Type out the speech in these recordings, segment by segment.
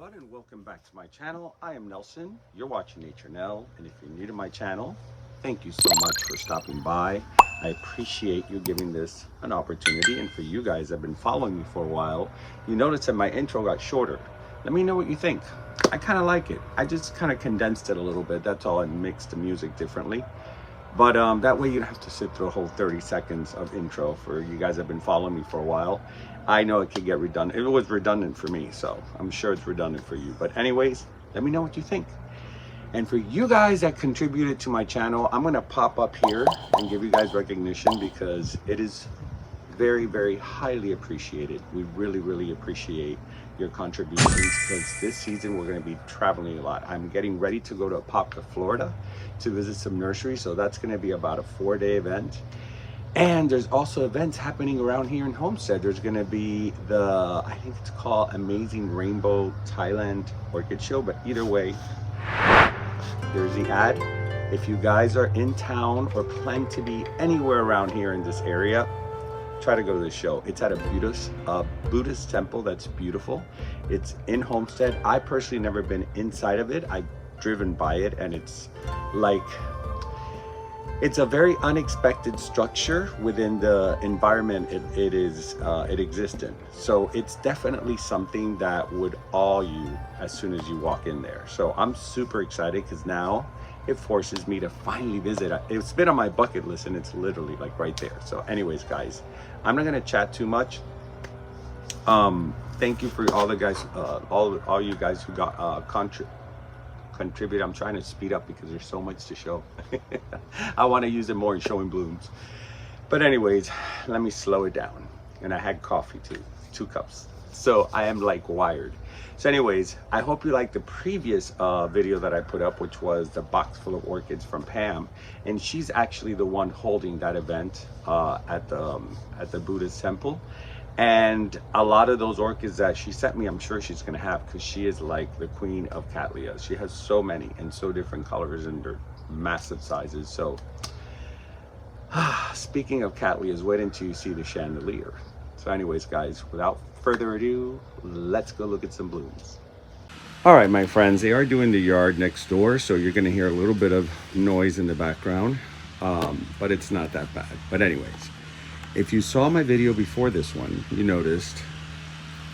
everyone, and welcome back to my channel. I am Nelson. You're watching Nature Nell, and if you're new to my channel, thank you so much for stopping by. I appreciate you giving this an opportunity, and for you guys that have been following me for a while, you notice that my intro got shorter. Let me know what you think. I kind of like it. I just kind of condensed it a little bit. That's all. I mixed the music differently. But that way you don't have to sit through a whole 30 seconds of intro. For you guys that have been following me for a while, I know it could get redundant. It was redundant for me, so I'm sure it's redundant for you. But anyways, let me know what you think. And for you guys that contributed to my channel, I'm gonna pop up here and give you guys recognition because it is very, very highly appreciated. We really, really appreciate your contributions because this season we're going to be traveling a lot. I'm getting ready to go to Apopka, Florida to visit some nurseries. So that's going to be about a 4-day event. And there's also events happening around here in Homestead. There's going to be I think it's called Amazing Rainbow Thailand Orchid Show. But either way, there's the ad. If you guys are in town or plan to be anywhere around here in this area, try to go to the show. It's at a Buddhist temple that's beautiful. It's in Homestead. I personally never been inside of it. I've driven by it, and it's a very unexpected structure within the environment it exists in. So it's definitely something that would awe you as soon as you walk in there. So I'm super excited because now it forces me to finally visit. It's been on my bucket list, and it's literally like right there. So anyways, guys, I'm not gonna chat too much. Thank you for all the guys, all you guys who got contribute. I'm trying to speed up because there's so much to show. I want to use it more in showing blooms. But anyways, let me slow it down. And I had coffee too, 2 cups. So I am like wired. So anyways, I hope you liked the previous video that I put up, which was the box full of orchids from Pam. And she's actually the one holding that event at the Buddhist temple. And a lot of those orchids that she sent me, I'm sure she's gonna have, because she is like the queen of Cattleya. She has so many and so different colors, and they're massive sizes. So speaking of Cattleyas, wait until you see the chandelier. So anyways, guys, without further ado, let's go look at some blooms. All right, my friends, they are doing the yard next door, so you're gonna hear a little bit of noise in the background, but it's not that bad. But anyways, if you saw my video before this one, you noticed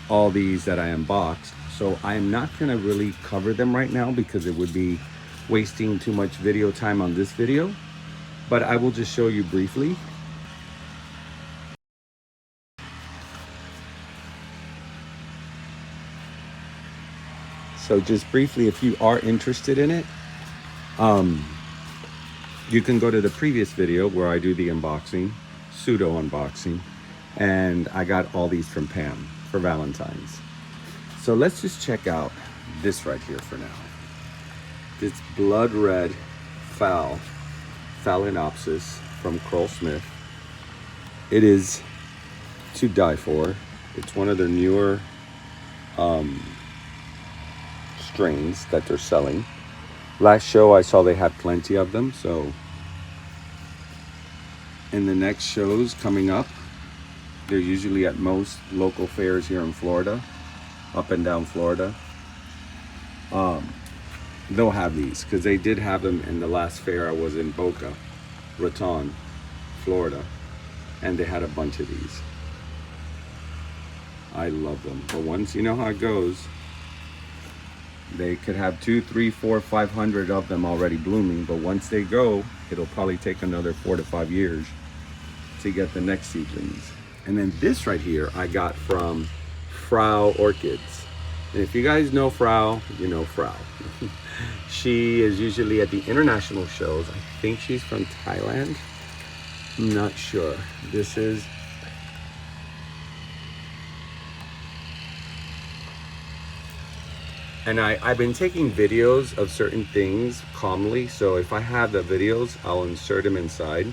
all these that I unboxed. So I am not gonna really cover them right now because it would be wasting too much video time on this video, but I will just show you briefly. So just briefly, if you are interested in it, you can go to the previous video where I do the unboxing, pseudo unboxing, and I got all these from Pam for Valentine's. So let's just check out this right here for now. This blood red Phalaenopsis from Kroll Smith. It is to die for. It's one of their newer strains that they're selling. Last show I saw they had plenty of them, so in the next shows coming up, they're usually at most local fairs here in Florida, up and down Florida. They'll have these because they did have them in the last fair. I was in Boca Raton, Florida, and they had a bunch of these. I love them. But once you know how it goes, they could have 2, 3, 4, 500 of them already blooming, but once they go, it'll probably take another 4 to 5 years to get the next seasons. And then this right here I got from Frau Orchids. And if you guys know Frau, you know Frau. She is usually at the international shows. I think she's from Thailand. I'm not sure. This is and I've been taking videos of certain things calmly, so if I have the videos, I'll insert them inside.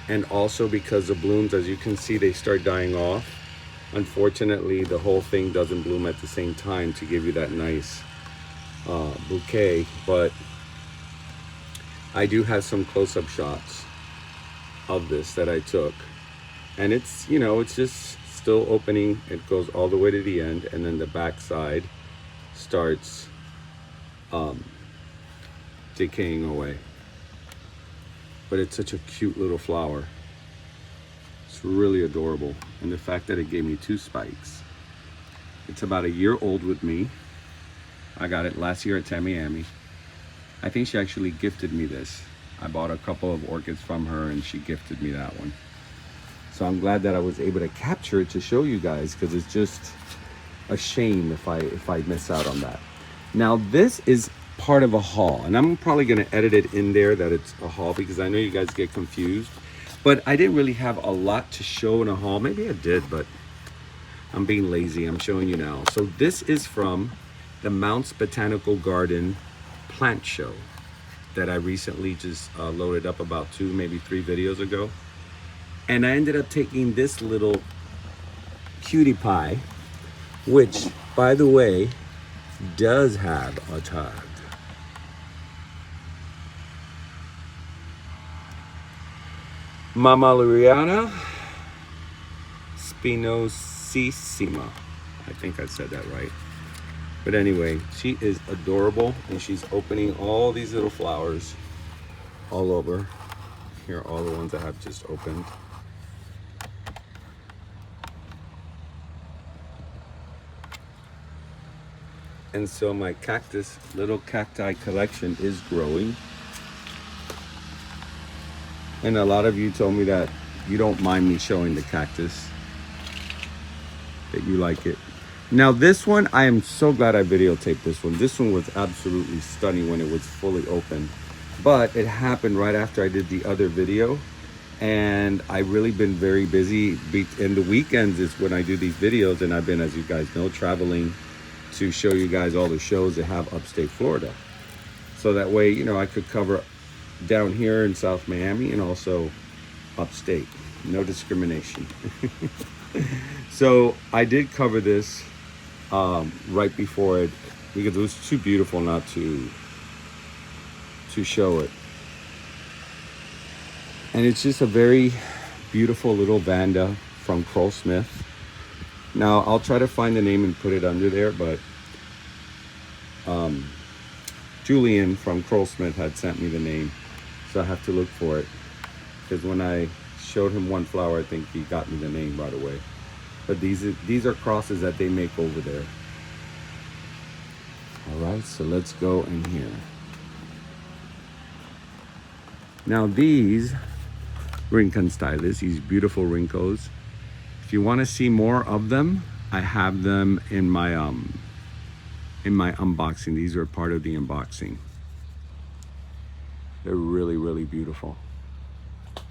And also because the blooms, as you can see, they start dying off. Unfortunately, the whole thing doesn't bloom at the same time to give you that nice bouquet, but I do have some close-up shots of this that I took. And it's, you know, it's just still opening. It goes all the way to the end, and then the back side starts decaying away. But it's such a cute little flower. It's really adorable. And the fact that it gave me 2 spikes. It's about a year old with me. I got it last year at Tamiami. I think she actually gifted me this. I bought a couple of orchids from her and she gifted me that one. So I'm glad that I was able to capture it to show you guys, because it's just a shame if I miss out on that. Now this is part of a haul, and I'm probably going to edit it in there that it's a haul, because I know you guys get confused, but I didn't really have a lot to show in a haul. Maybe I did, but I'm being lazy. I'm showing you now. So this is from the Mounts Botanical Garden plant show that I recently just loaded up about 2, maybe 3 videos ago. And I ended up taking this little cutie pie, which, by the way, does have a tag. Mammaluriana spinosissima. I think I said that right. But anyway, she is adorable, and she's opening all these little flowers all over. Here are all the ones I have just opened. And so my little cacti collection is growing. And a lot of you told me that you don't mind me showing the cactus, that you like it. Now this one, I am so glad I videotaped this one. This one was absolutely stunning when it was fully open. But it happened right after I did the other video. And I've really been very busy. And the weekends is when I do these videos. And I've been, as you guys know, traveling to show you guys all the shows that have upstate Florida. So that way, you know, I could cover down here in South Miami and also upstate. No discrimination. So I did cover this right before it, because it was too beautiful not to show it. And it's just a very beautiful little Vanda from Kroll Smith. Now I'll try to find the name and put it under there, but Julian from Kroll Smith had sent me the name, so I have to look for it, because when I showed him one flower, I think he got me the name right away. But these are crosses that they make over there. All right, so let's go in here. Now these Rincon Stylus, these beautiful Rincos, if you want to see more of them, I have them in my unboxing. These are part of the unboxing. They're really, really beautiful.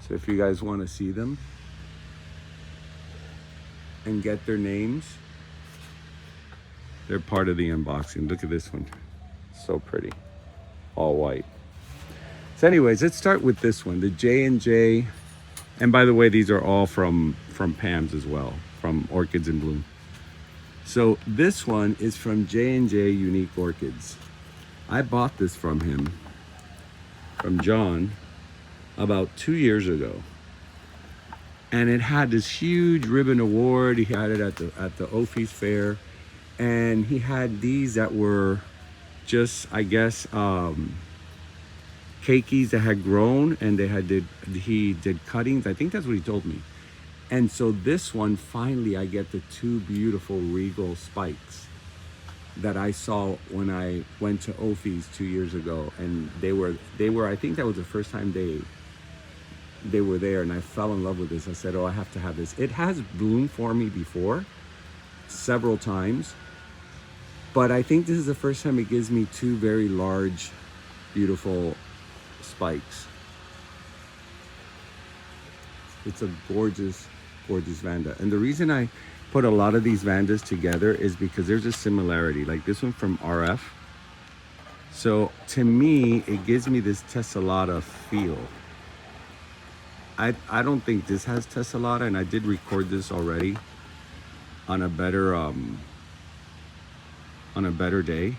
So if you guys want to see them and get their names, they're part of the unboxing. Look at this one. So pretty. All white. So anyways, let's start with this one, the J&J. And by the way, these are all from Pam's as well, from Orchids in Bloom. So this one is from J&J Unique Orchids. I bought this from him, from John, about 2 years ago. And it had this huge ribbon award. He had it at the Ophies Fair. And he had these that were just, I guess, keikis that had grown, and he did cuttings. I think that's what he told me. And so this one, finally, I get the 2 beautiful regal spikes that I saw when I went to Ophies 2 years ago. And they were, I think that was the first time they were there, and I fell in love with this. I said, oh, I have to have this. It has bloomed for me before, several times, but I think this is the first time it gives me 2 very large, beautiful spikes. It's a gorgeous, gorgeous Vanda. And the reason I put a lot of these Vandas together is because there's a similarity. Like this one from RF. So to me, it gives me this Tessellata feel. I don't think this has Tessellata, and I did record this already on a better day.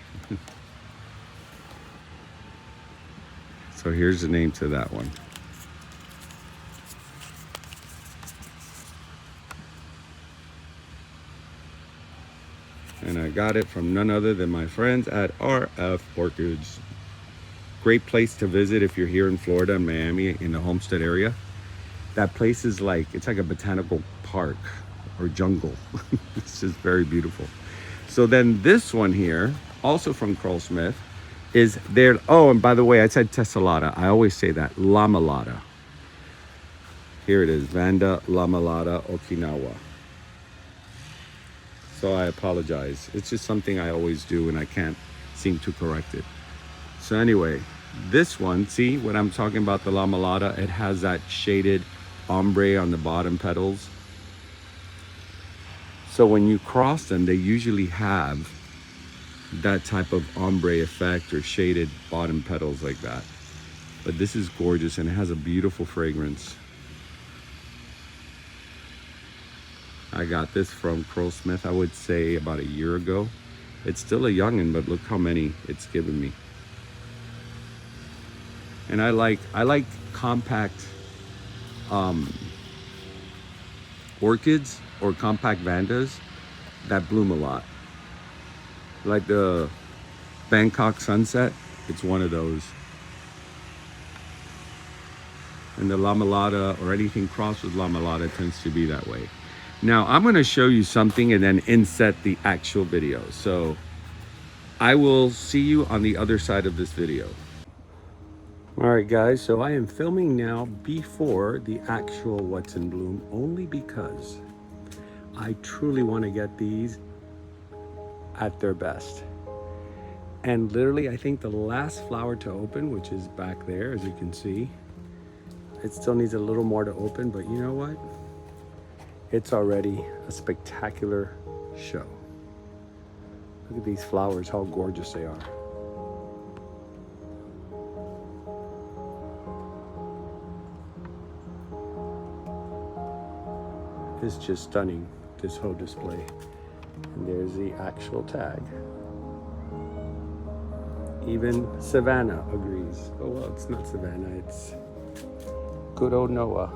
So here's the name to that one. And I got it from none other than my friends at RF Orchids. Great place to visit if you're here in Florida and Miami in the Homestead area. That place is like, it's like a botanical park or jungle. It's just very beautiful. So then this one here, also from Curlsmith, is there. Oh, and by the way, I said tessellata. I always say that. Lamellata. Here it is, Vanda lamellata Okinawa. So I apologize. It's just something I always do and I can't seem to correct it. So anyway, this one, see what I'm talking about, the lamellata? It has that shaded ombre on the bottom petals. So when you cross them, they usually have that type of ombre effect or shaded bottom petals like that. But this is gorgeous and it has a beautiful fragrance. I got this from Curlsmith, I would say about a year ago. It's still a youngin', but look how many it's given me. And I like compact orchids or compact vandas that bloom a lot. Like the Bangkok Sunset, it's one of those. And the lamellata or anything crossed with lamellata tends to be that way. Now I'm going to show you something and then inset the actual video. So I will see you on the other side of this video. All right guys, so I am filming now before the actual what's in bloom, only because I truly want to get these at their best. And literally I think the last flower to open, which is back there, as you can see, it still needs a little more to open, but you know what? It's already a spectacular show. Look at these flowers, how gorgeous they are. It's just stunning, this whole display. And there's the actual tag. Even Savannah agrees. Oh well, it's not Savannah, it's good old Noah.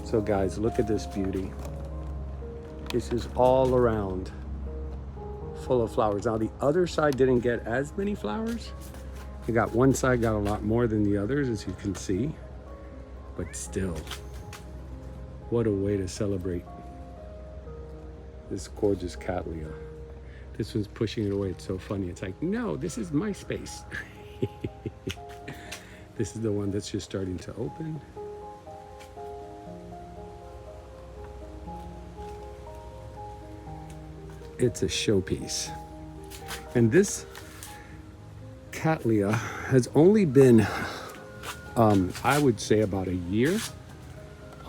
So guys, look at this beauty. This is all around full of flowers. Now the other side didn't get as many flowers. You got one side got a lot more than the others, as you can see, but still, what a way to celebrate this gorgeous Cattleya. This one's pushing it away. It's so funny. It's like, no, this is my space. This is the one that's just starting to open. It's a showpiece. And this Cattleya has only been, I would say about a year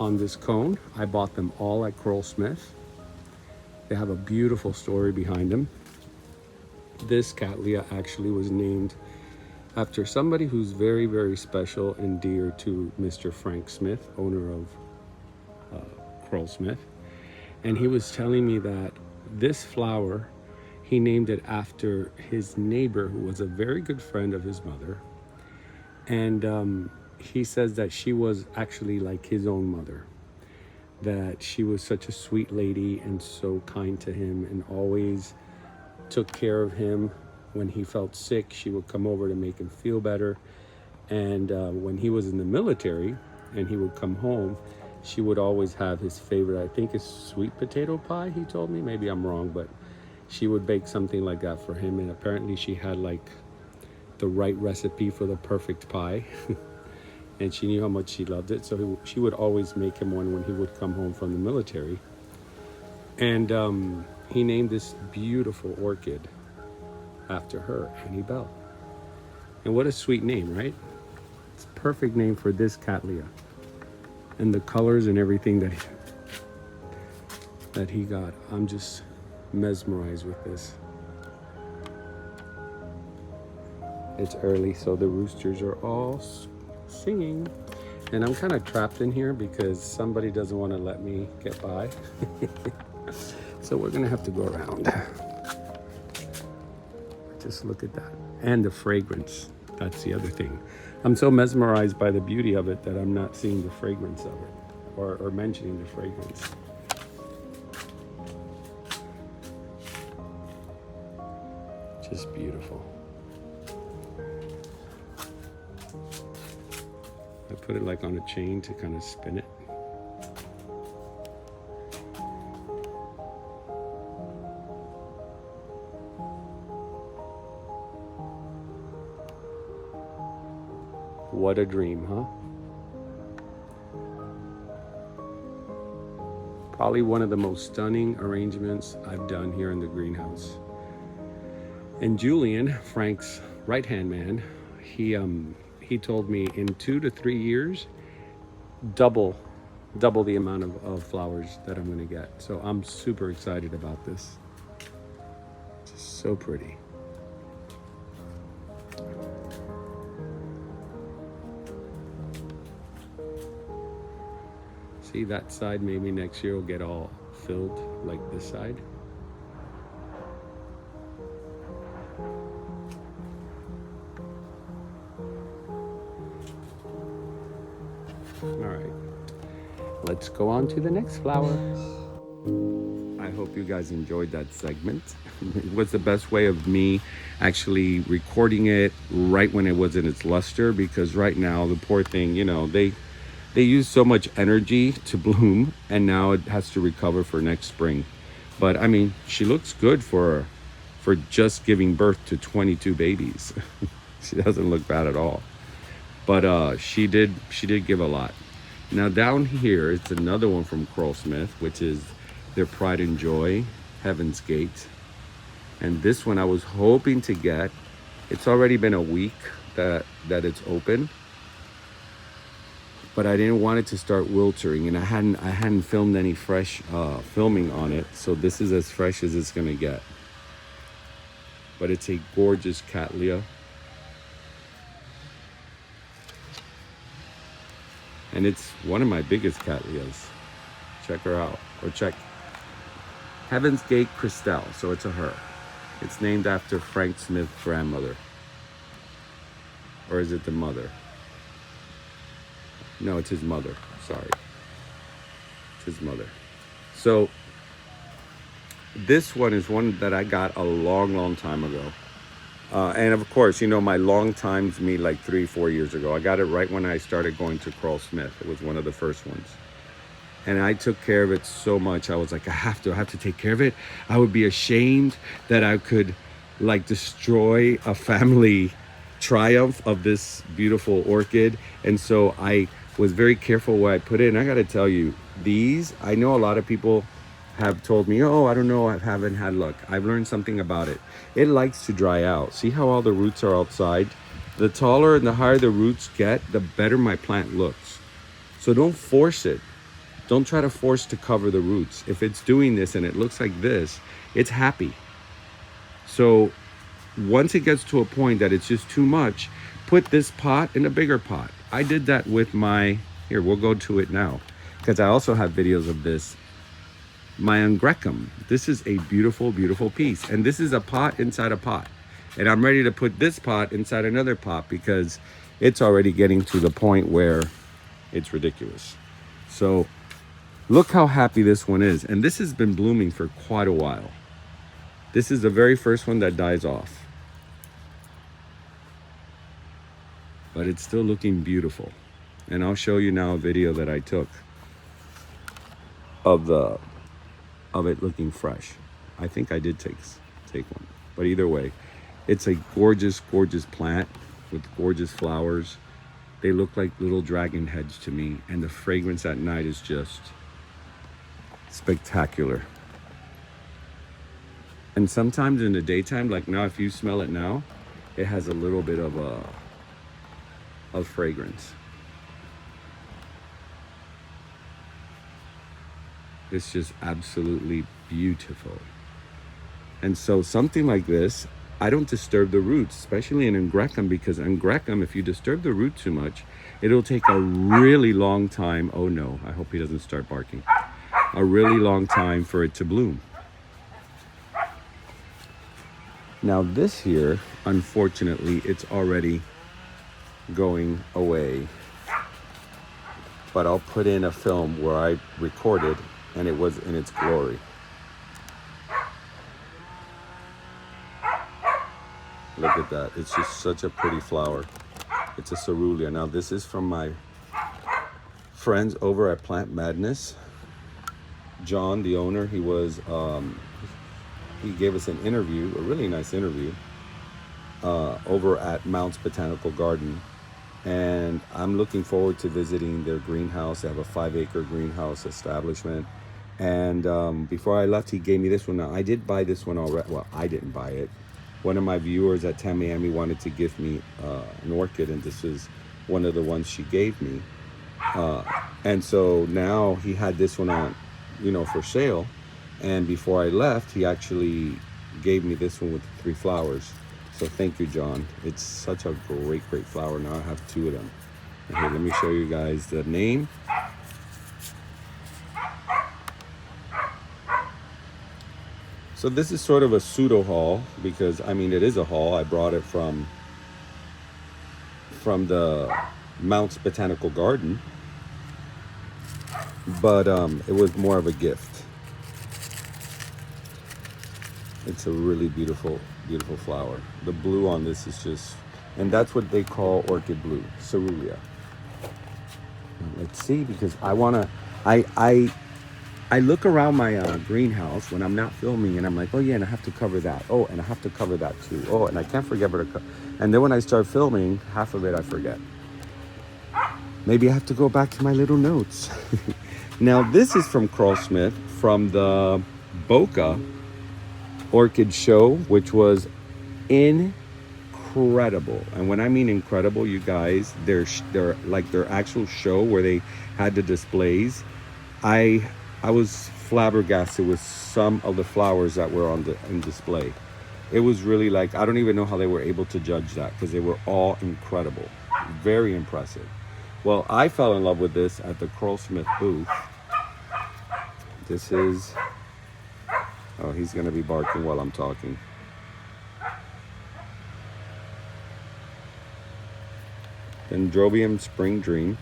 on this cone. I bought them all at Curlsmith. They have a beautiful story behind them. This Cattleya actually was named after somebody who's very, very special and dear to Mr. Frank Smith, owner of Curlsmith. And he was telling me that this flower, he named it after his neighbor who was a very good friend of his mother. And he says that she was actually like his own mother, that she was such a sweet lady and so kind to him and always took care of him. When he felt sick, she would come over to make him feel better. And when he was in the military and he would come home, she would always have his favorite, I think it's sweet potato pie, he told me. Maybe I'm wrong, but she would bake something like that for him. And apparently she had like the right recipe for the perfect pie. And she knew how much she loved it. So she would always make him one when he would come home from the military. And he named this beautiful orchid after her, Annie Bell. And what a sweet name, right? It's a perfect name for this Cattleya. And the colors and everything that he got. I'm just mesmerized with this. It's early, so the roosters are all singing. And I'm kind of trapped in here because somebody doesn't want to let me get by. So we're gonna have to go around. Just look at that. And the fragrance, that's the other thing. I'm so mesmerized by the beauty of it that I'm not seeing the fragrance of it or mentioning the fragrance. Just beautiful. I put it like on a chain to kind of spin it. What a dream, huh? Probably one of the most stunning arrangements I've done here in the greenhouse. And Julian, Frank's right-hand man, he told me in 2 to 3 years, double the amount of flowers that I'm gonna get. So I'm super excited about this. Just so pretty. See, that side maybe next year will get all filled like this side. All right, let's go on to the next flower. I hope you guys enjoyed that segment. It was the best way of me actually recording it right when it was in its luster, because right now the poor thing, you know, they use so much energy to bloom, and now it has to recover for next spring. But I mean, she looks good for just giving birth to 22 babies. She doesn't look bad at all. But she did give a lot. Now down here, it's another one from Curlsmith, which is their Pride and Joy, Heaven's Gate. And this one I was hoping to get. It's already been a week that it's open, but I didn't want it to start wilting, and I hadn't filmed any fresh filming on it, so this is as fresh as it's gonna get. But it's a gorgeous Cattleya. And it's one of my biggest Cattleyas. Check her out, or check Heaven's Gate Christelle, so it's a her. It's named after Frank Smith's grandmother. Or is it the mother? No, it's his mother, sorry. It's his mother. So this one is one that I got a long time ago. And of course, you know, my long times mean like 3-4 years ago. I got it right when I started going to Curlsmith. It was one of the first ones. And I took care of it so much. I was like, I have to take care of it. I would be ashamed that I could like destroy a family triumph of this beautiful orchid. And so I was very careful where I put it. And I got to tell you, these, I know a lot of people have told me, oh, I don't know, I haven't had luck. I've learned something about it. It likes to dry out. See how all the roots are outside? The taller and the higher the roots get, the better my plant looks. So don't force it. Don't try to force to cover the roots. If it's doing this and it looks like this, it's happy. So once it gets to a point that it's just too much, put this pot in a bigger pot. I did that with my, here, we'll go to it now, because I also have videos of this. My Angrecum. This is a beautiful piece, and this is a pot inside a pot, and I'm ready to put this pot inside another pot because it's already getting to the point where it's ridiculous. So look how happy this one is, and this has been blooming for quite a while. This is the very first one that dies off, but it's still looking beautiful. And I'll show you now a video that I took of it looking fresh. I think I did take one, but either way, it's a gorgeous plant with gorgeous flowers. They look like little dragon heads to me, and the fragrance at night is just spectacular. And sometimes in the daytime, like now, if you smell it now, it has a little bit of fragrance. It's just absolutely beautiful. And so something like this, I don't disturb the roots, especially in Angrecum, because Angrecum, if you disturb the root too much, it'll take a really long time. Oh no, I hope he doesn't start barking. A really long time for it to bloom. Now this here, unfortunately, it's already going away. But I'll put in a film where I recorded and it was in its glory. Look at that. It's just such a pretty flower. It's a cerulean. Now this is from my friends over at Plant Madness. John, the owner, he gave us an interview, a really nice interview, over at Mounts Botanical Garden. And I'm looking forward to visiting their greenhouse. They have a 5-acre greenhouse establishment. And before I left, he gave me this one. Now, I did buy this one already. Well, I didn't buy it. One of my viewers at Tamiami wanted to give me an orchid, and this is one of the ones she gave me. And so now he had this one on, for sale. And before I left, he actually gave me this one with the 3 flowers. So thank you, John. It's such a great flower. Now I have 2 of them. And here, let me show you guys the name. So this is sort of a pseudo haul because, it is a haul. I brought it from the Mounts Botanical Garden, but it was more of a gift. It's a really beautiful flower. The blue on this is just, and that's what they call orchid blue, cerulean. Let's see, because I look around my greenhouse when I'm not filming, and I'm like, oh yeah, and I have to cover that. Oh, and I have to cover that too. Oh, and I can't forget where to cover. And then when I start filming, half of it I forget. Maybe I have to go back to my little notes. Now this is from Carl Smith from the Boca Orchid Show, which was incredible. And when I mean incredible, you guys, their actual show where they had the displays. I was flabbergasted with some of the flowers that were on display. It was really like, I don't even know how they were able to judge that, because they were all incredible, very impressive. Well, I fell in love with this at the Carl Smith booth. This is, oh, he's gonna be barking while I'm talking. Dendrobium Spring Dream.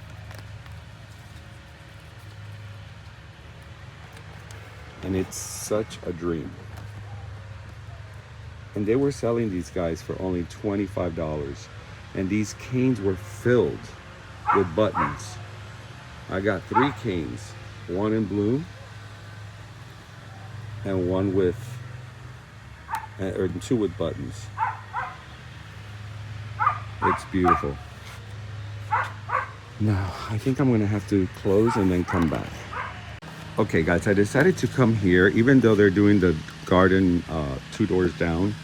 And it's such a dream. And they were selling these guys for only $25. And these canes were filled with buttons. I got 3 canes, one in bloom and one with, or 2 with buttons. It's beautiful. Now, I think I'm gonna have to close and then come back. Okay guys, I decided to come here, even though they're doing the garden 2 doors down.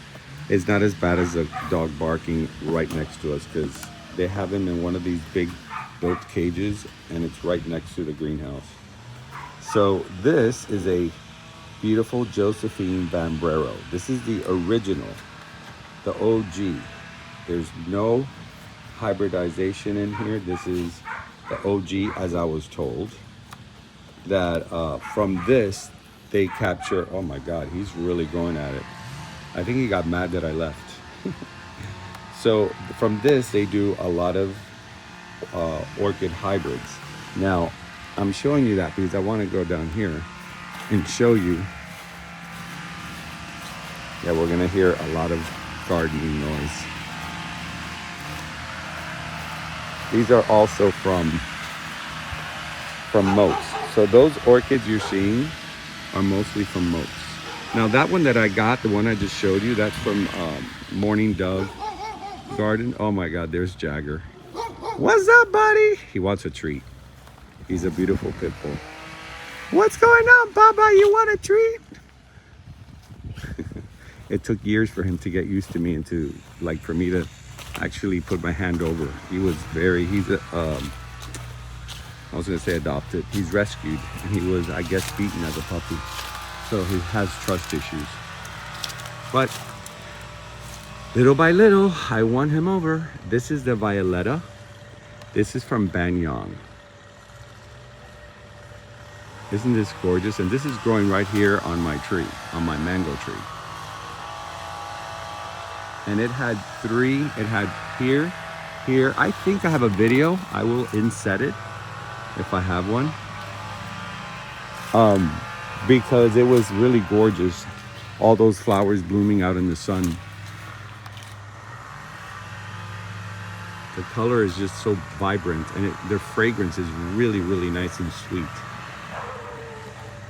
It's not as bad as the dog barking right next to us, because they have him in one of these big built cages, and it's right next to the greenhouse. So this is a beautiful Josephine Bambrero. This is the original, the OG. There's no hybridization in here. This is the OG, as I was told. That from this they capture, oh my god, he's really going at it. I think he got mad that I left. So from this they do a lot of orchid hybrids. Now I'm showing you that because I want to go down here and show you. Yeah, we're gonna hear a lot of gardening noise. These are also from Moats. So those orchids you're seeing are mostly from Moats. Now that one that I got, the one I just showed you, that's from Morning Dove Garden. Oh my god, there's Jagger. What's up, buddy? He wants a treat. He's a beautiful pit bull. What's going on, Baba? You want a treat? It took years for him to get used to me and to, like, for me to actually put my hand over. He's I was gonna say adopted. He's rescued, and he was, I guess, beaten as a puppy. So he has trust issues. But little by little, I won him over. This is the Violetta. This is from Banyang. Isn't this gorgeous? And this is growing right here on my tree, on my mango tree. And it had 3, it had here. I think I have a video. I will inset it if I have one. Because it was really gorgeous. All those flowers blooming out in the sun. The color is just so vibrant, and their fragrance is really, really nice and sweet.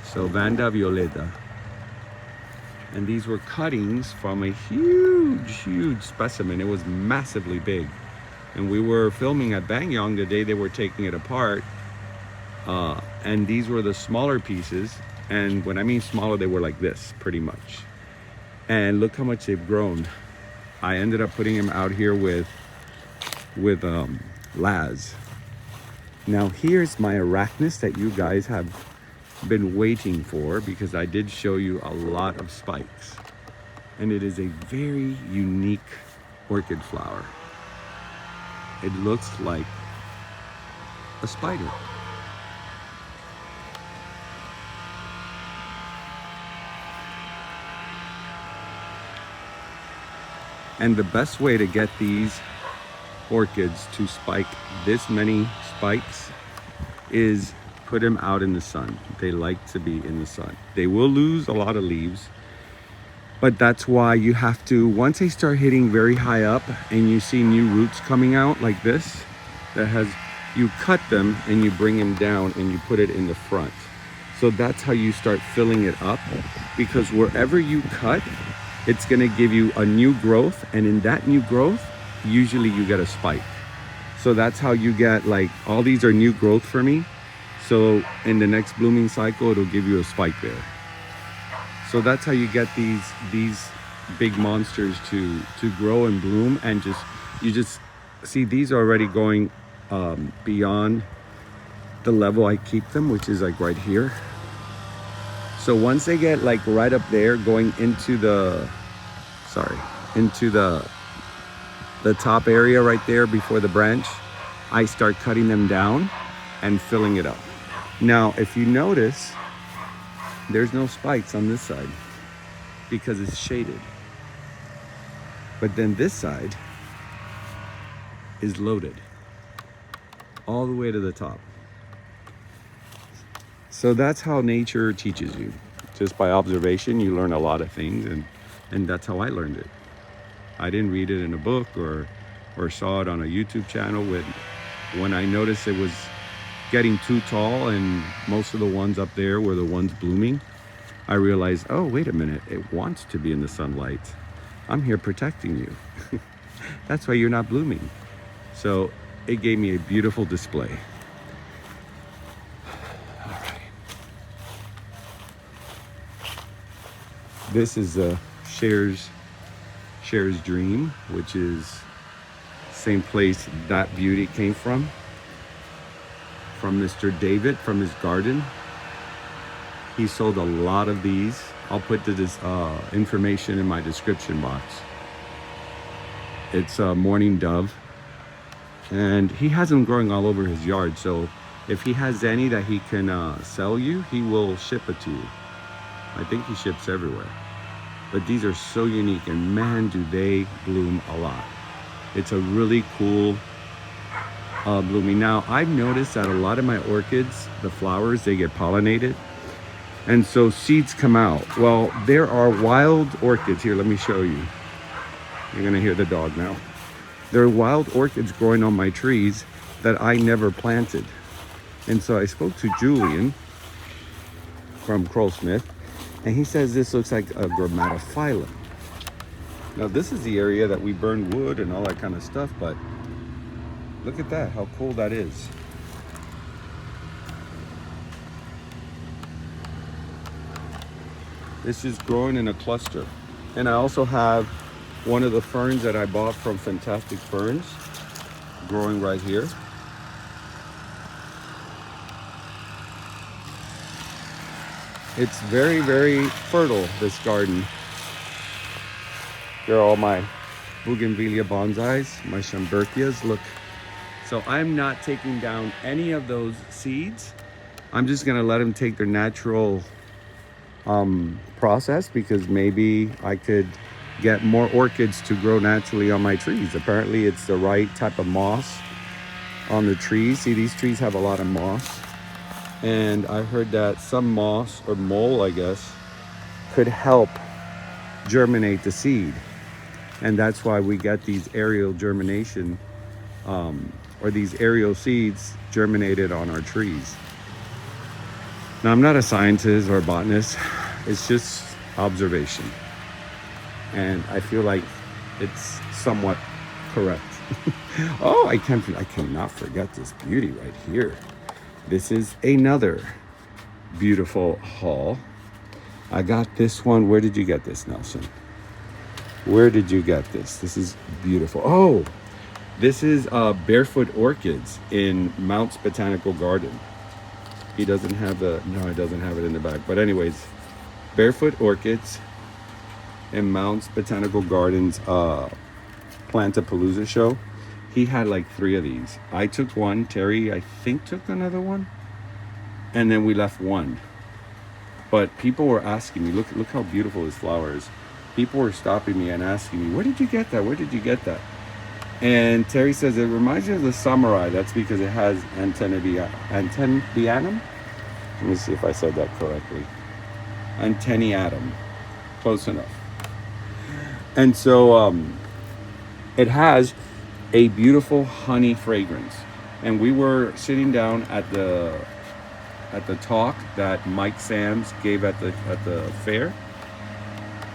So Vanda Violeta. And these were cuttings from a huge, huge specimen. It was massively big. And we were filming at Bangyang the day they were taking it apart. And these were the smaller pieces. And when I mean smaller, they were like this, pretty much. And look how much they've grown. I ended up putting them out here with Laz. Now here's my Arachnus that you guys have been waiting for, because I did show you a lot of spikes, and it is a very unique orchid flower. It looks like a spider. And the best way to get these orchids to spike this many spikes is put them out in the sun. They like to be in the sun. They will lose a lot of leaves, but that's why you have to, once they start hitting very high up and you see new roots coming out like this, you cut them and you bring them down and you put it in the front. So that's how you start filling it up, because wherever you cut, it's gonna give you a new growth, and in that new growth, usually you get a spike. So that's how you get, like, all these are new growth for me. So in the next blooming cycle, it'll give you a spike there. So that's how you get these big monsters to grow and bloom. And you just see these are already going beyond the level I keep them, which is like right here. So once they get like right up there, going into the top area right there before the branch, I start cutting them down and filling it up. Now, if you notice, there's no spikes on this side because it's shaded. But then this side is loaded all the way to the top. So that's how nature teaches you. Just by observation, you learn a lot of things, and that's how I learned it. I didn't read it in a book or saw it on a YouTube channel. When I noticed it was getting too tall and most of the ones up there were the ones blooming, I realized, oh, wait a minute, it wants to be in the sunlight. I'm here protecting you. That's why you're not blooming. So it gave me a beautiful display. All right. This is Cher's Dream, which is same place that beauty came from Mr. David, from his garden. He sold a lot of these. I'll put this information in my description box. It's a Morning Dove, and he has them growing all over his yard. So if he has any that he can sell you, he will ship it to you. I think he ships everywhere. But these are so unique, and man, do they bloom a lot. It's a really cool blooming. Now, I've noticed that a lot of my orchids, the flowers, they get pollinated, and so seeds come out. Well, there are wild orchids here. Let me show you. You're gonna hear the dog now. There are wild orchids growing on my trees that I never planted. And so I spoke to Julian from Crowsmith, and he says this looks like a grammatophyllum. Now, this is the area that we burn wood and all that kind of stuff, but look at that, how cool that is. This is growing in a cluster. And I also have one of the ferns that I bought from Fantastic Ferns growing right here. It's very, very fertile, this garden. There are all my bougainvillea bonsais, my Schomburgkias. Look, so I'm not taking down any of those seeds. I'm just gonna let them take their natural process, because maybe I could get more orchids to grow naturally on my trees. Apparently it's the right type of moss on the trees. See, these trees have a lot of moss, and I heard that some moss, or mold I guess, could help germinate the seed, and that's why we get these aerial germination or these aerial seeds germinated on our trees. Now, I'm not a scientist or a botanist, it's just observation. And I feel like it's somewhat correct. Oh, I cannot forget this beauty right here. This is another beautiful haul. I got this one. Where did you get this, Nelson? Where did you get this? This is beautiful. Oh, this is Barefoot Orchids in Mounts Botanical Garden. He doesn't have no, it doesn't have it in the back. But anyways, Barefoot Orchids in Mounts Botanical Gardens Plantapalooza show. He had like 3 of these. I took one. Terry, I think, took another one. And then we left one. But people were asking me, look how beautiful this flower is. People were stopping me and asking me, where did you get that? Where did you get that? And Terry says, it reminds me of the samurai. That's because it has antennae. Let me see if I said that correctly. Antennae. Close enough. And so it has a beautiful honey fragrance. And we were sitting down at the talk that Mike Sams gave at the fair,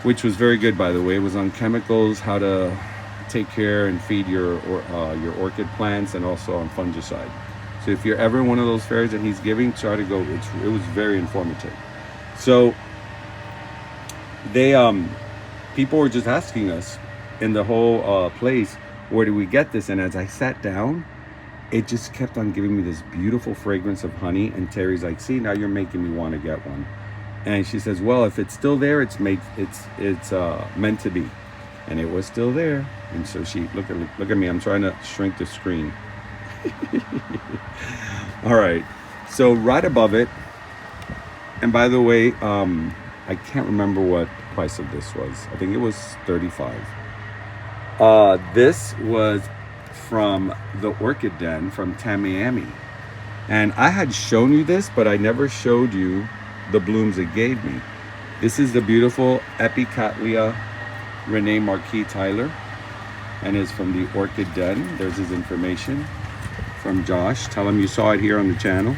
which was very good, by the way. It was on chemicals, how to take care and feed your orchid plants, and also on fungicide. So if you're ever in one of those fairs that he's giving, try to go. It was very informative. So they people were just asking us in the whole place, where do we get this? And as I sat down, it just kept on giving me this beautiful fragrance of honey. And Terry's like, see, now you're making me want to get one. And she says, well, if it's still there, it's meant to be. And it was still there. And so she, look at me, I'm trying to shrink the screen. All right, so right above it, and by the way, I can't remember what the price of this was. I think it was $35. This was from the Orchid Den from Tamiami. And I had shown you this, but I never showed you the blooms it gave me. This is the beautiful Epicattleya Renee Marquis Tyler, and is from the Orchid Den. There's his information from Josh. Tell him you saw it here on the channel.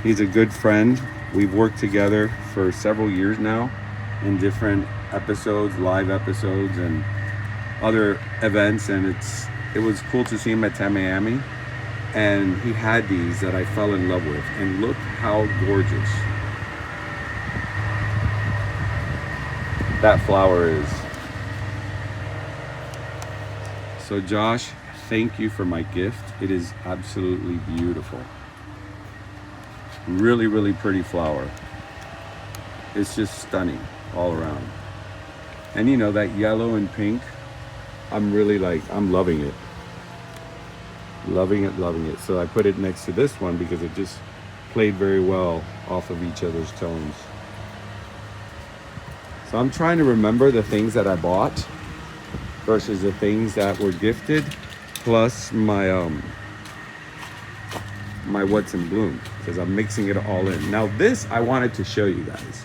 He's a good friend. We've worked together for several years now in different episodes, live episodes, and other events, and it was cool to see him at Tamiami. And he had these that I fell in love with, and look how gorgeous that flower is. So Josh, thank you for my gift. It is absolutely beautiful. Really, really pretty flower. It's just stunning all around. And you know, that yellow and pink, I'm loving it. Loving it. So I put it next to this one because it just played very well off of each other's tones. So I'm trying to remember the things that I bought versus the things that were gifted, plus my my what's in bloom, because I'm mixing it all in. Now this I wanted to show you guys.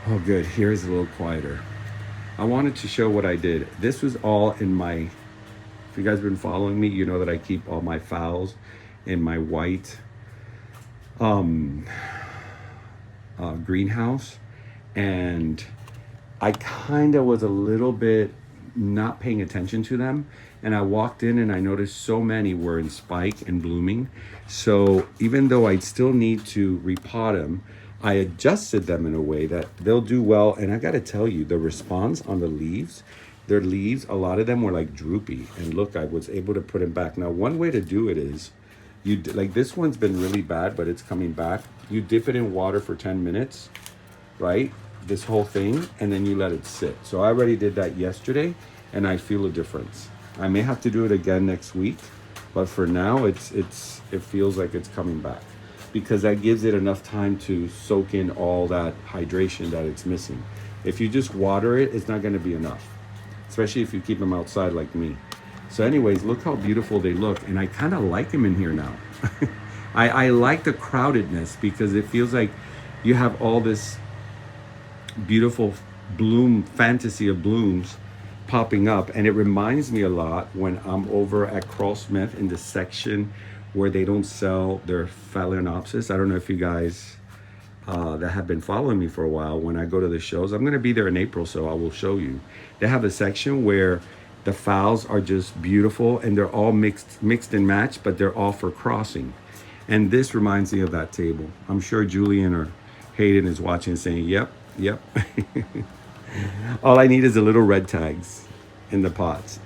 Oh good, here's a little quieter. I wanted to show what I did. This was all in my, if you guys have been following me, you know that I keep all my phals in my white greenhouse. And I kind of was a little bit not paying attention to them. And I walked in and I noticed so many were in spike and blooming. So even though I'd still need to repot them, I adjusted them in a way that they'll do well. And I got to tell you, the response on the leaves, their leaves, a lot of them were like droopy. And look, I was able to put them back. Now, one way to do it is, like this one's been really bad, but it's coming back. You dip it in water for 10 minutes, right? This whole thing, and then you let it sit. So I already did that yesterday, and I feel a difference. I may have to do it again next week, but for now, it feels like it's coming back, because that gives it enough time to soak in all that hydration that it's missing. If you just water it, it's not going to be enough, especially if you keep them outside like me. So anyways, look how beautiful they look, and I kind of like them in here now. I like the crowdedness, because it feels like you have all this beautiful bloom, fantasy of blooms popping up, and it reminds me a lot when I'm over at Carl Smith in the section where they don't sell their Phalaenopsis. I don't know if you guys that have been following me for a while, when I go to the shows, I'm going to be there in April, so I will show you. They have a section where the fowls are just beautiful, and they're all mixed and matched, but they're all for crossing. And this reminds me of that table. I'm sure Julian or Hayden is watching and saying, yep, yep. All I need is a little red tags in the pots.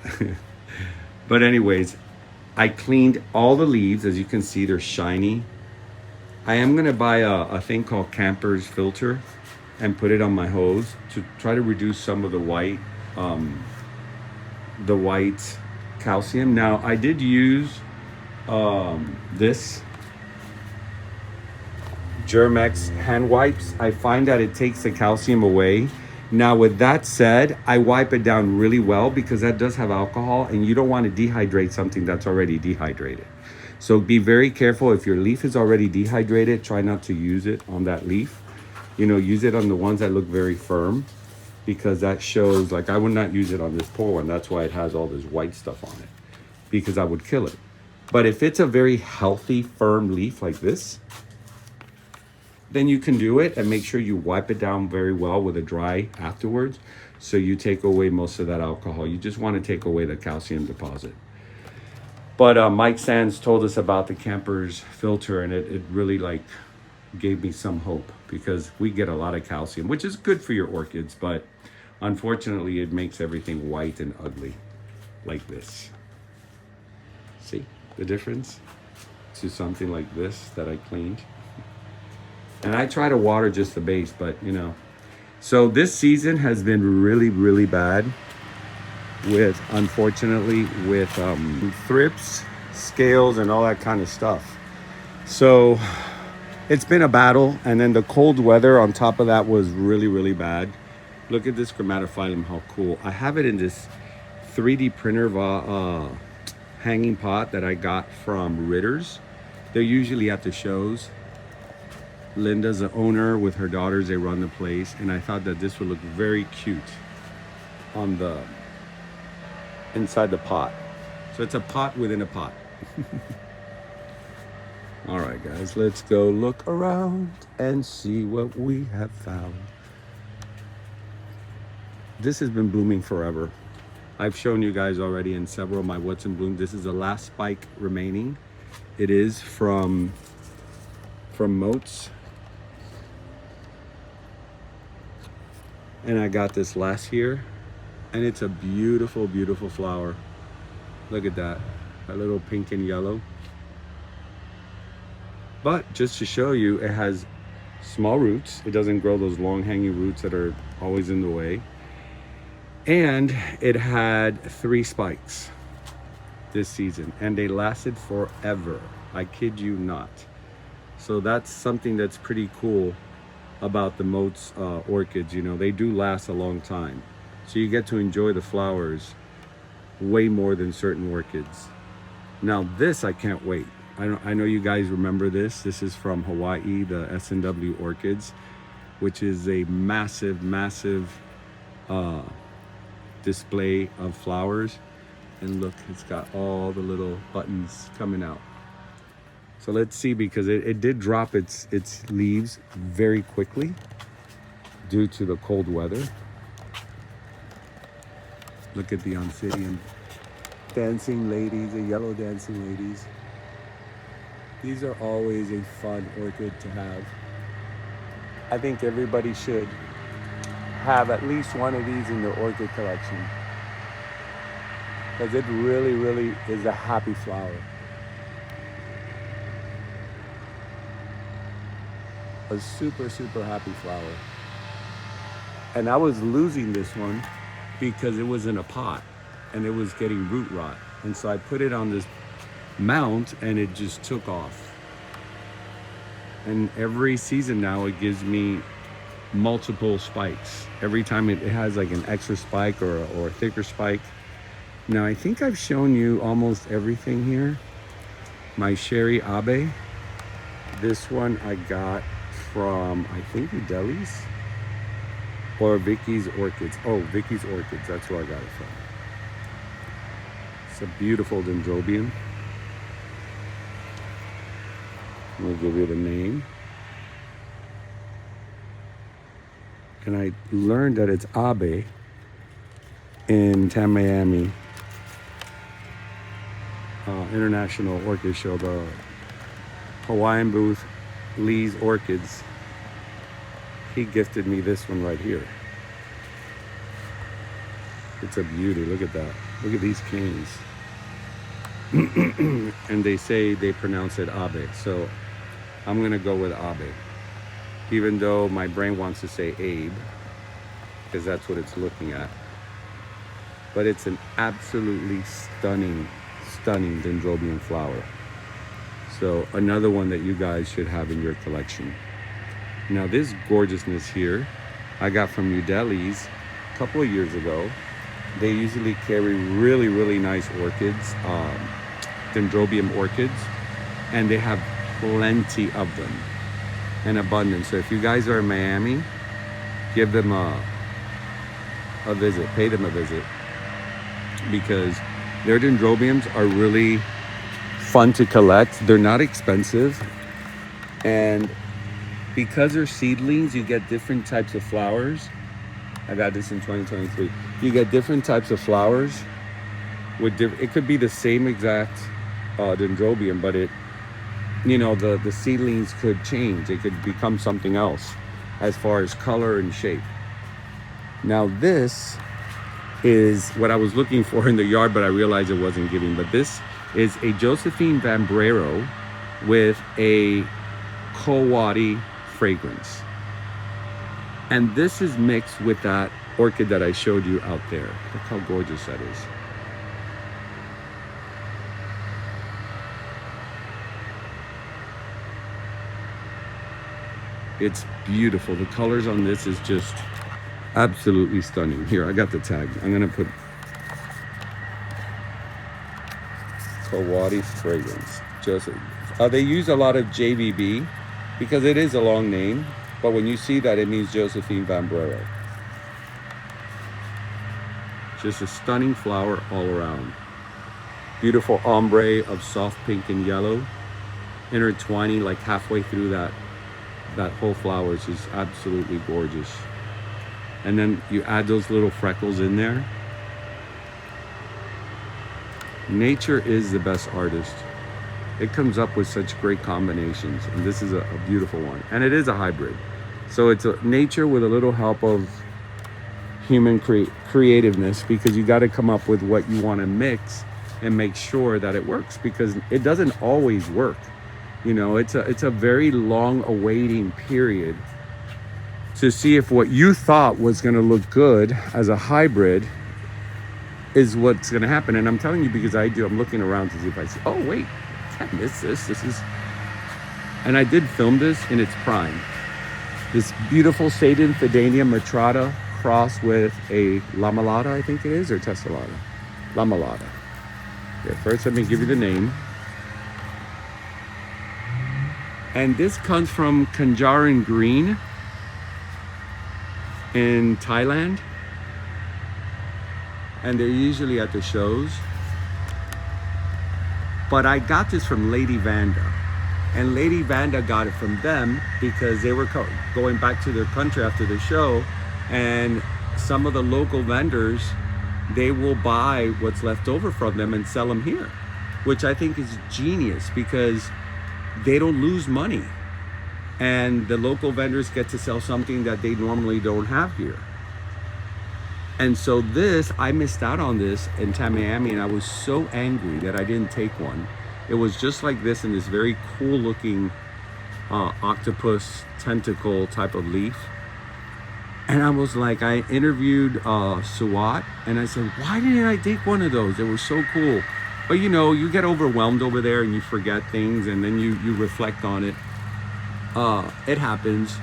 But anyways, I cleaned all the leaves. As you can see, they're shiny. I am going to buy a thing called Camper's Filter and put it on my hose to try to reduce some of the white calcium. Now, I did use this Germ-X hand wipes. I find that it takes the calcium away. Now, with that said, I wipe it down really well because that does have alcohol, and you don't want to dehydrate something that's already dehydrated. So be very careful. If your leaf is already dehydrated, try not to use it on that leaf. You know, use it on the ones that look very firm, because that shows, like, I would not use it on this poor one. That's why it has all this white stuff on it, because I would kill it. But if it's a very healthy, firm leaf like this, then you can do it, and make sure you wipe it down very well with a dry afterwards, so you take away most of that alcohol. You just want to take away the calcium deposit. But Mike Sands told us about the Camper's Filter, and it really like gave me some hope, because we get a lot of calcium, which is good for your orchids, but unfortunately it makes everything white and ugly like this. See the difference to something like this that I cleaned? And I try to water just the base, but you know. So this season has been really, really bad with, unfortunately, with thrips, scales, and all that kind of stuff. So it's been a battle, and then the cold weather on top of that was really, really bad. Look at this Chromatophyllum, how cool. I have it in this 3D printer hanging pot that I got from Ritter's. They're usually at the shows. Linda's the owner with her daughters, they run the place, and I thought that this would look very cute on the inside the pot. So it's a pot within a pot. All right, guys, let's go look around and see what we have found. This has been blooming forever. I've shown you guys already in several of my What's in Bloom. This is the last spike remaining. It is from Moats. And I got this last year, and it's a beautiful, beautiful flower. Look at that, that little pink and yellow. But just to show you, it has small roots. It doesn't grow those long hanging roots that are always in the way. And it had 3 spikes this season, and they lasted forever. I kid you not. So that's something that's pretty cool about the Moats orchids. You know, they do last a long time, so you get to enjoy the flowers way more than certain orchids. Now this, I can't wait. I know you guys remember this. This is from Hawaii, the S&W orchids, which is a massive display of flowers. And look, it's got all the little buttons coming out. So let's see, because it did drop its leaves very quickly due to the cold weather. Look at the Oncidium. Dancing ladies, the yellow dancing ladies. These are always a fun orchid to have. I think everybody should have at least one of these in their orchid collection, because it really, really is a happy flower. A super, super happy flower. And I was losing this one because it was in a pot and it was getting root rot. And so I put it on this mount and it just took off. And every season now it gives me multiple spikes. Every time it has like an extra spike or a thicker spike. Now I think I've shown you almost everything here. My Sherry Abe. This one I got from, I think, Udeli's. or Vicky's Orchids. Oh, Vicky's Orchids. That's where I got it from. It's a beautiful dendrobium. I'm gonna give you the name. And I learned that it's Abe in Tamiami International Orchid Show, the Hawaiian booth, Lee's Orchids. He gifted me this one right here. It's a beauty. Look at that. Look at these canes. And they say they pronounce it Abe. So I'm going to go with Abe. Even though my brain wants to say Abe, because that's what it's looking at. But it's an absolutely stunning dendrobium flower. So another one that you guys should have in your collection. Now this gorgeousness here, I got from New Delhi's a couple of years ago. They usually carry really, really nice orchids, dendrobium orchids, and they have plenty of them, in abundance. So if you guys are in Miami, give them a visit, pay them a visit, because their dendrobiums are really fun to collect. They're not expensive, and because they're seedlings, you get different types of flowers. I got this in 2023. You get different types of flowers with it could be the same exact dendrobium, but it, you know, the seedlings could change. It could become something else as far as color and shape. Now this is what I was looking for in the yard, but I realized it wasn't giving. But this is a Josephine Vambrero with a Kowadi fragrance. And this is mixed with that orchid that I showed you out there. Look how gorgeous that is. It's beautiful. The colors on this is just absolutely stunning. Here, I got the tag. I'm gonna put Kowadi fragrance. They use a lot of JVB because it is a long name, but when you see that, it means Josephine Vambrero. Just a stunning flower all around. Beautiful ombre of soft pink and yellow, intertwining like halfway through that whole flower is just absolutely gorgeous. And then you add those little freckles in there. Nature is the best artist. It comes up with such great combinations, and this is a beautiful one. And it is a hybrid. So it's a nature with a little help of human creativeness, because you got to come up with what you want to mix and make sure that it works, because it doesn't always work. You know, it's a very long awaiting period to see if what you thought was going to look good as a hybrid is what's going to happen. And I'm telling you, because I'm looking around to see if I see, oh wait, I missed this. And I did film this in its prime. This beautiful Satan Fidania Matrata crossed with a Lamelata, I think it is, or Tessellata. Lamelata. Here, first let me give you the name. And this comes from Kanjaran Green in Thailand. And they're usually at the shows. But I got this from Lady Vanda. And Lady Vanda got it from them because they were going back to their country after the show. And some of the local vendors, they will buy what's left over from them and sell them here, which I think is genius, because they don't lose money. And the local vendors get to sell something that they normally don't have here. And so I missed out on this in Tamiami, and I was so angry that I didn't take one. It was just like this in this very cool looking octopus tentacle type of leaf. And I was like, I interviewed Suwat, and I said, why didn't I take one of those? They were so cool. But you know, you get overwhelmed over there and you forget things, and then you reflect on it. It happens.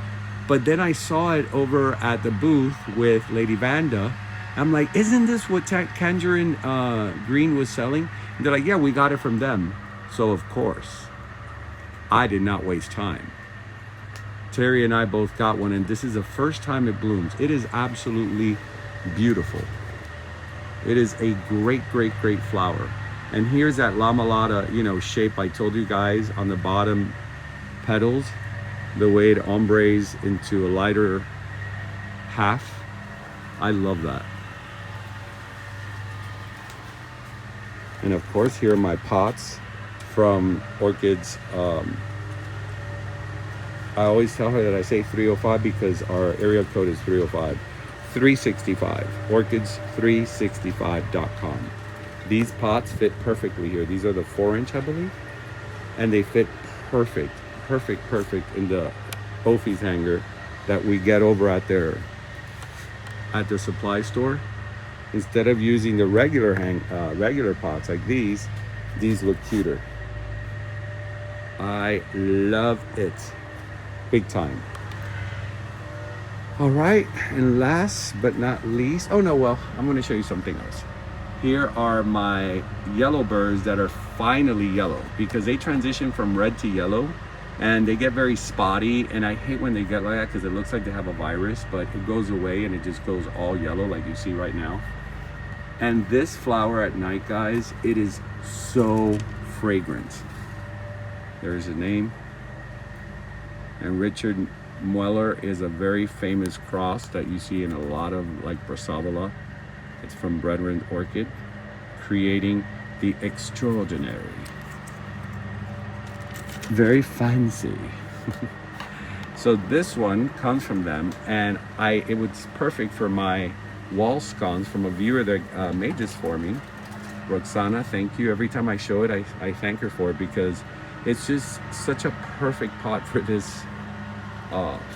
But then I saw it over at the booth with Lady Vanda. I'm like, isn't this what Kanjaran Green was selling? And they're like, yeah, we got it from them. So of course, I did not waste time. Terry and I both got one, and this is the first time it blooms. It is absolutely beautiful. It is a great, great, great flower. And here's that lamellata, you know, shape I told you guys on the bottom petals, the way it ombres into a lighter half. I love that. And of course, here are my pots from Orchids. I always tell her that I say 305 because our area code is 305. 365, orchids365.com. These pots fit perfectly here. These are the 4-inch, I believe. And they fit perfect in the Ophi's hanger that we get over at their supply store. Instead of using the regular pots like these look cuter. I love it, big time. All right, and last but not least, oh no, well, I'm gonna show you something else. Here are my yellow birds that are finally yellow, because they transition from red to yellow and they get very spotty, and I hate when they get like that because it looks like they have a virus, but it goes away and it just goes all yellow like you see right now. And this flower at night, guys, it is so fragrant. There's a name. And Richard Mueller is a very famous cross that you see in a lot of like Brassavola. It's from Brethren Orchid, creating the extraordinary. Very fancy. So this one comes from them, and it was perfect for my wall scones from a viewer that made this for me. Roxana, thank you. Every time I show it, I thank her for it, because it's just such a perfect pot for this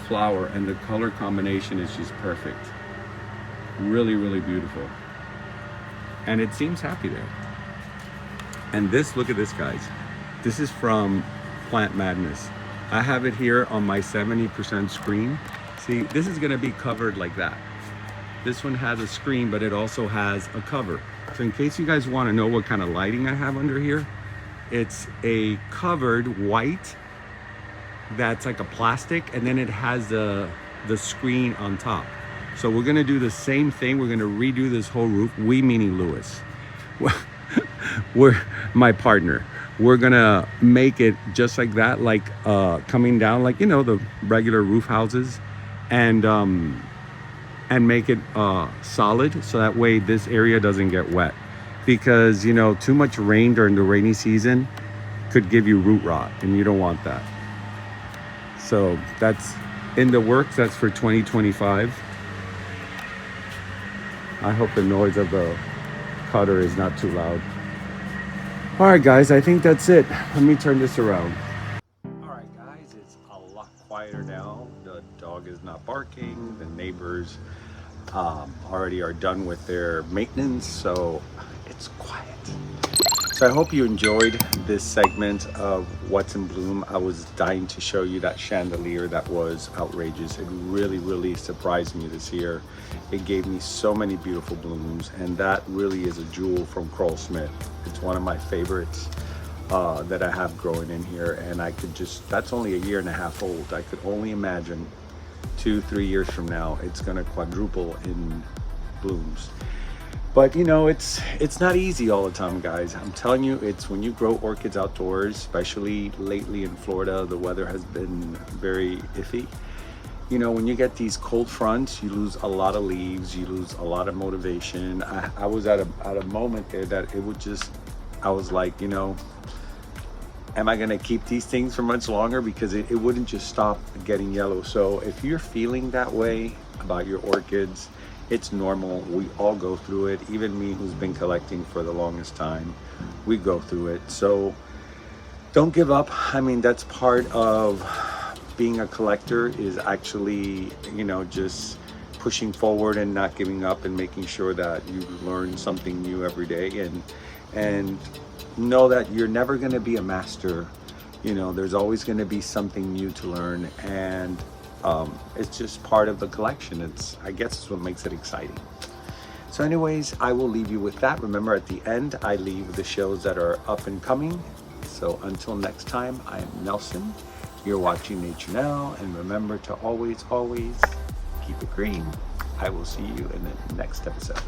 flower, and the color combination is just perfect. Really, really beautiful. And it seems happy there. And this, look at this, guys. This is from Plant Madness. I have it here on my 70% screen. See, this is gonna be covered like that. This one has a screen, but it also has a cover. So in case you guys wanna know what kind of lighting I have under here, it's a covered white that's like a plastic, and then it has the screen on top. So we're gonna do the same thing. We're gonna redo this whole roof. We meaning Lewis. We're my partner. We're gonna make it just like that, like coming down, like, you know, the regular roof houses, and make it solid, so that way this area doesn't get wet, because, you know, too much rain during the rainy season could give you root rot, and you don't want that. So that's in the works. That's for 2025. I hope the noise of the cutter is not too loud. All right, guys, I think that's it. Let me turn this around. All right, guys, it's a lot quieter now. The dog is not barking. The neighbors already are done with their maintenance, so it's quiet. So I hope you enjoyed this segment of What's in Bloom. I was dying to show you that chandelier that was outrageous. It really, really surprised me this year. It gave me so many beautiful blooms, and that really is a jewel from Crowell Smith. It's one of my favorites that I have growing in here, and I could just, that's only a year and a half old. I could only imagine 2-3 years from now, it's gonna quadruple in blooms. But you know, it's not easy all the time, guys. I'm telling you, it's when you grow orchids outdoors, especially lately in Florida, the weather has been very iffy. You know, when you get these cold fronts, you lose a lot of leaves, you lose a lot of motivation. I was at a moment there that it would just, I was like, you know, am I gonna keep these things for much longer? Because it wouldn't just stop getting yellow. So if you're feeling that way about your orchids, it's normal. We all go through it. Even me, who's been collecting for the longest time, we go through it. So don't give up. I mean, that's part of being a collector, is actually, you know, just pushing forward and not giving up, and making sure that you learn something new every day, and know that you're never going to be a master. You know, there's always going to be something new to learn, and it's just part of the collection. I guess it's what makes it exciting. So anyways, I will leave you with that. Remember, at the end, I leave the shows that are up and coming. So until next time, I am Nelson, You're watching Nature Now, and remember to always, always keep it green. I will see you in the next episode.